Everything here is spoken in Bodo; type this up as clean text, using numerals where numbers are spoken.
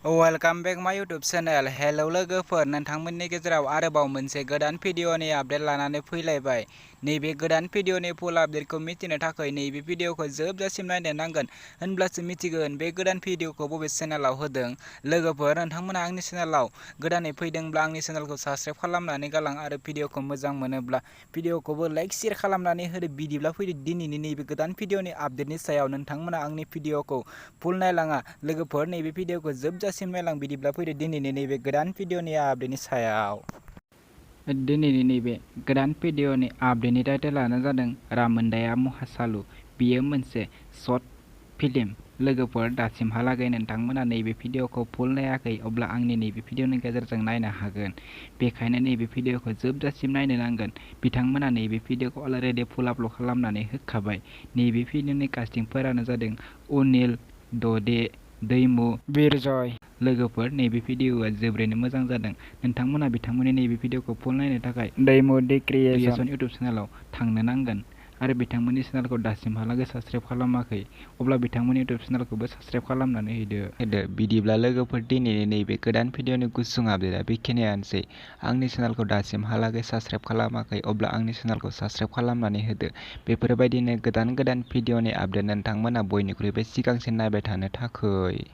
वेलकाम बेक माय इउटुब चेनेल। हेलौ लोगोफोर, नोंथांमोननि गेजेराव आरोबाव मोनसे गोदान भिडिअनि आपडेट लानानै फैलायबाय। नैबे गोदान भिडिअनि फुल आपडेटखौ मिथिनो थाखाय नैबे भिडिअखौ जोबजासिम नायनो नांगोन, होनब्लासो मिथिगोन बे गोदान भिडिअखौ बबे चेनेलाव होदों। लोगोफोर, नोंथांमोना आंनि चेनेलाव गोदानै फैदोंब्ला आंनि चेनेलखौ साबस्क्राइब खालामनानै गालां आरो भिडिअखौ मोजां मोनोब्ला भिडिअखौबो लाइक शेयार खालामनानै होदो। बिदिब्ला फैदो दिनैनि नैबे गोदान भिडिअनि आपडेटनि सायाव। नोंथांमोना आंनि भिडिअखौ फुल नायलाङा लोगोफोर, नैबे भिडिअखौ जोबजासिम नायलां। बिदिब्ला फैदो दिनैनि नैबे गोदान भिडिअनि आपडेटनि सायाव। दिनैनि नैबे गोदान भिडिअनि आपडेटनि टाइटेलानो जादों रामोनदाया महासालु। बेयो मोनसे शर्ट फिल्म। लोगोफोर, दासिमहालागै नोंथांमोना नैबे भिडिअखौ फुल नायाखै, अब्ला आंनि नैबे भिडिअनि गेजेरजों नायनो हागोन। बेखायनो नैबे भिडिअखौ जोबजासिम नायनो नांगोन। बिथांमोना नैबे भिडिअखौ अलरेडि फुल आपल'ड खालामनानै होखाबाय। नैबे भिडिअनि कास्टिंफोरानो जादों अनिल, द'दे, दैमु, बिरजय। लोगोफोर, नैबे भिडिअआ जोबोरैनो मोजां जादों। नोंथांमोना बिथांमोननि नैबे भिडिअखौ फुल नायनो थाखाय दैमु दि क्रिएशन इउटुब चेनेलाव थांनो नांगोन आरो बिथांमोननि चेनेलखौ दासिमहालागै साबस्क्राइब खालामाखै, अब्ला बिथांमोननि इउटुब चेनेलखौबो साबस्क्राइब खालामनानै होदो। बिदिब्ला लोगोफोर, दिनैनि नैबे गोदान भिडिअनि गुसुं आपडेटआ बेखिनियानोसै। आंनि चेनेलखौ दासिमहालागै साबस्क्राइब खालामाखै, अब्ला आंनि चेनेलखौ साबस्क्राइब खालामनानै होदो। बेफोरबायदिनो गोदान गोदान भिडिअनि आपडेट नोंथांमोना बयनिख्रुइबो सिगांसिन नायबाय थानो थाखै।